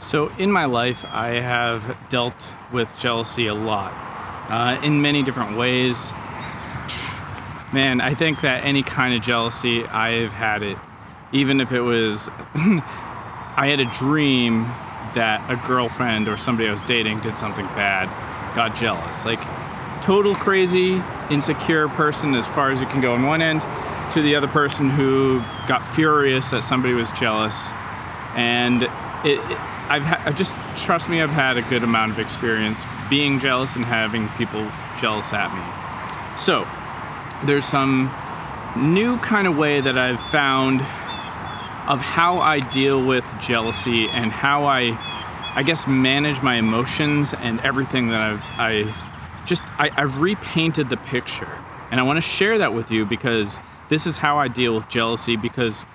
So, in my life, I have dealt with jealousy a lot in many different ways. Man, I think that any kind of jealousy, I've had it. Even if it was, I had a dream that a girlfriend or somebody I was dating did something bad, got jealous. Like, total crazy, insecure person as far as you can go on one end, to the other person who got furious that somebody was jealous. And I've just trust me, I've had a good amount of experience being jealous and having people jealous at me. So there's some new kind of way that I've found of how I deal with jealousy and how I guess manage my emotions and everything that I've repainted the picture. And I want to share that with you because this is how I deal with jealousy, because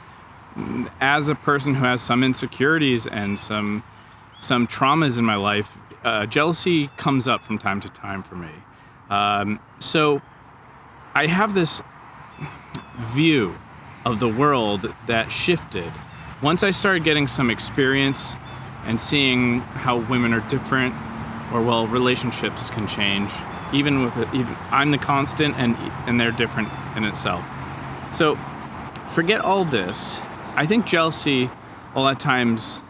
as a person who has some insecurities and some traumas in my life, jealousy comes up from time to time for me. So I have this view of the world that shifted once I started getting some experience and seeing how women are different, or relationships can change. Even I'm the constant, and they're different in itself. So forget all this. I think jealousy a lot of times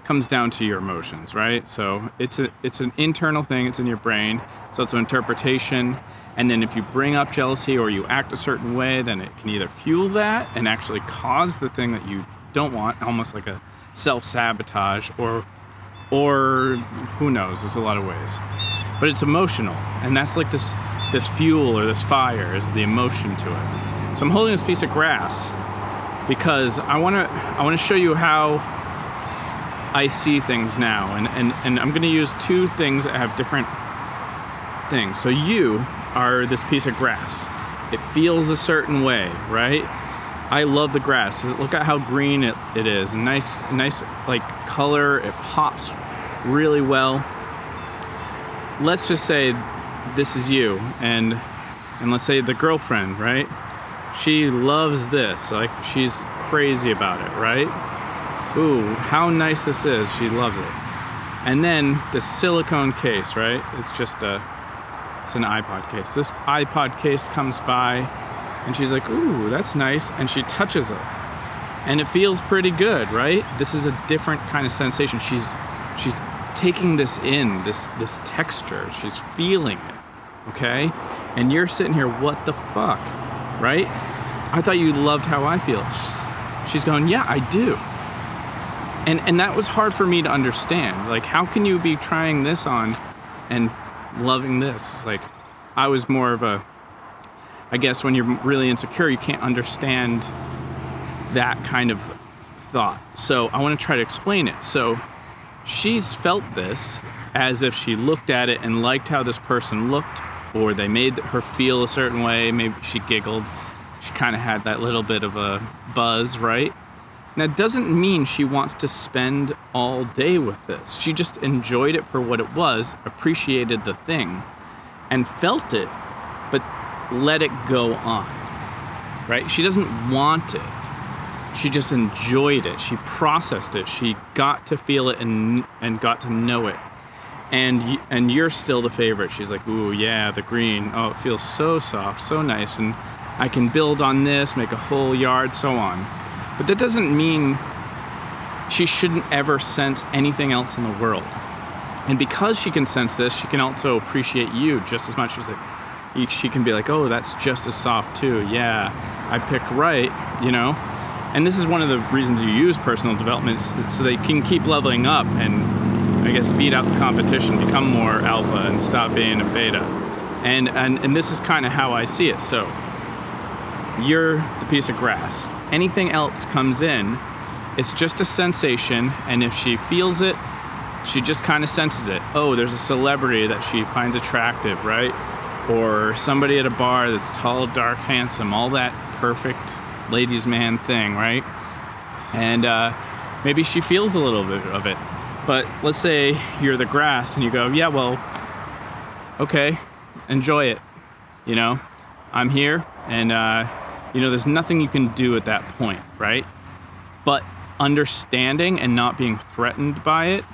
comes down to your emotions, right? So it's an internal thing, it's in your brain, so it's an interpretation. And then if you bring up jealousy or you act a certain way, then it can either fuel that and actually cause the thing that you don't want, almost like a self-sabotage, or who knows, there's a lot of ways. But it's emotional, and that's like this fuel or this fire is the emotion to it. So I'm holding this piece of grass because I want to show you how I see things now, and I'm going to use two things that have different things. So you are this piece of grass. It feels a certain way, right? I love the grass. Look at how green it is. Nice like color. It pops really well. Let's just say this is you, and let's say the girlfriend, right? She loves this. Like, she's crazy about it, right? Ooh, how nice this is. She loves it. And then the silicone case, right? It's an iPod case. This iPod case comes by, and she's like, ooh, that's nice. And she touches it. And it feels pretty good, right? This is a different kind of sensation. She's taking this in, this texture. She's feeling it, okay? And you're sitting here, what the fuck, right? I thought you loved how I feel. She's going, yeah, I do. And that was hard for me to understand. Like, how can you be trying this on and loving this? Like, I was more of I guess when you're really insecure, you can't understand that kind of thought. So I want to try to explain it. So she's felt this as if she looked at it and liked how this person looked, or they made her feel a certain way. Maybe she giggled. She kind of had that little bit of a buzz, right? And that doesn't mean she wants to spend all day with this. She just enjoyed it for what it was, appreciated the thing, and felt it, but let it go on, right? She doesn't want it. She just enjoyed it. She processed it. She got to feel it and got to know it. And you're still the favorite. She's like, ooh, yeah, the green. Oh, it feels so soft, so nice. And I can build on this, make a whole yard, so on. But that doesn't mean she shouldn't ever sense anything else in the world. And because she can sense this, she can also appreciate you just as much. She can be like, oh, that's just as soft too. Yeah, I picked right, you know? And this is one of the reasons you use personal development, so they can keep leveling up and, I guess, beat out the competition, become more alpha and stop being a beta. And this is kind of how I see it. So you're the piece of grass. Anything else comes in, it's just a sensation, and if she feels it, she just kind of senses it. Oh, there's a celebrity that she finds attractive, right? Or somebody at a bar that's tall, dark, handsome, all that perfect ladies' man thing, right? And maybe she feels a little bit of it. But let's say you're the grass and you go, yeah, well, okay, enjoy it. You know, I'm here, and there's nothing you can do at that point, right? But understanding and not being threatened by it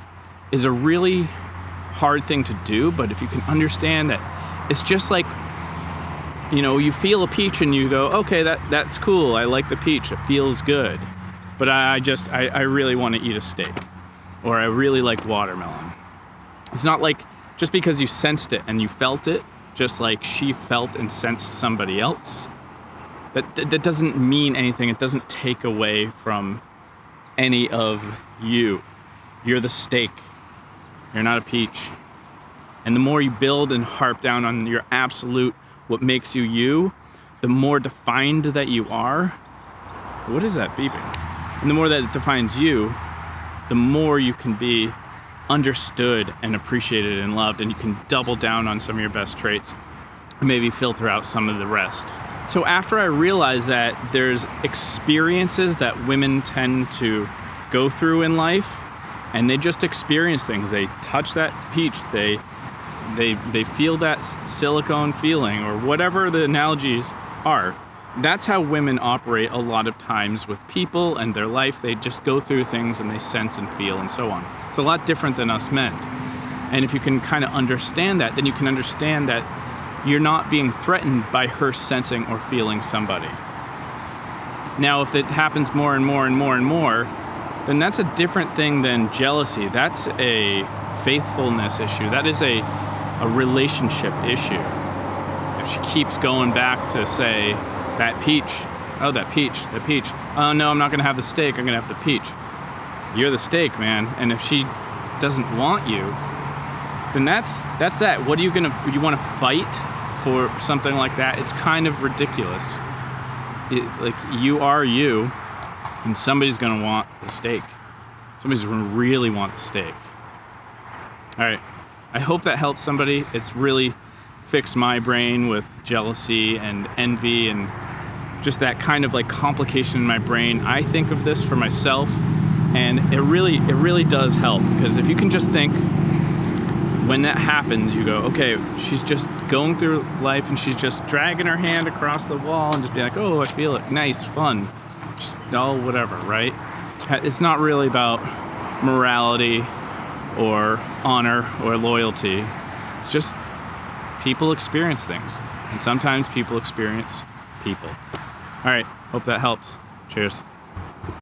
is a really hard thing to do. But if you can understand that it's just like, you feel a peach and you go, okay, that's cool. I like the peach. It feels good. But I really want to eat a steak, or I really like watermelon. It's not like just because you sensed it and you felt it, just like she felt and sensed somebody else, that doesn't mean anything. It doesn't take away from any of you. You're the steak. You're not a peach. And the more you build and harp down on your absolute, what makes you you, the more defined that you are. What is that beeping? And the more that it defines you, the more you can be understood and appreciated and loved, and you can double down on some of your best traits and maybe filter out some of the rest. So after I realized that there's experiences that women tend to go through in life, and they just experience things. They touch that peach, they feel that silicone feeling, or whatever the analogies are. That's how women operate a lot of times with people and their life. They just go through things and they sense and feel and so on. It's a lot different than us men. And if you can kind of understand that, then you can understand that you're not being threatened by her sensing or feeling somebody. Now, if it happens more and more and more and more, then that's a different thing than jealousy. That's a faithfulness issue. That is a relationship issue. If she keeps going back to say, that peach, that peach. Oh no, I'm not gonna have the steak, I'm gonna have the peach. You're the steak, man. And if she doesn't want you, then that's that. What are you wanna fight for something like that? It's kind of ridiculous. Like, you are you, and somebody's gonna want the steak. Somebody's gonna really want the steak. All right, I hope that helps somebody. It's really fixed my brain with jealousy and envy and just that kind of like complication in my brain. I think of this for myself, and it really does help, because if you can just think, when that happens, you go, okay, she's just going through life and she's just dragging her hand across the wall and just be like, oh, I feel it, nice, fun, just, oh, whatever, right? It's not really about morality or honor or loyalty. It's just people experience things, and sometimes people experience people. All right, hope that helps. Cheers.